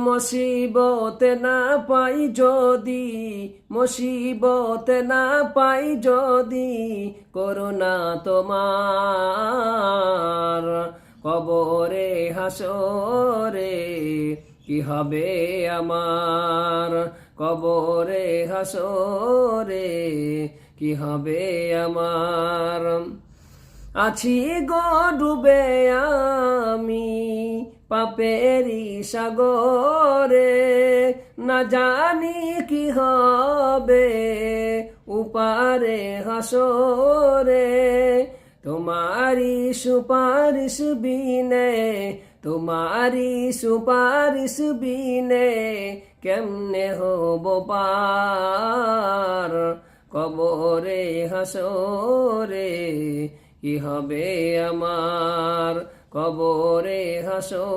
মুসিবতে না পাই যদি, মুসিবতে না পাই যদি, করুণা তোমার কবরে হাসরে কি হবে আমার, কবরে হাসরে কি হবে আমার। আছি গো ডুবে আমি পাপেরি সাগরে, না জানি কি হবে উপারে হাসরে। তোমারি সুপারিশ বিনে, তোমারি সুপারিশ বিনে কেমনে হব পার, কবরে হাসরে কি হবে আমার, কবরে হাসরে।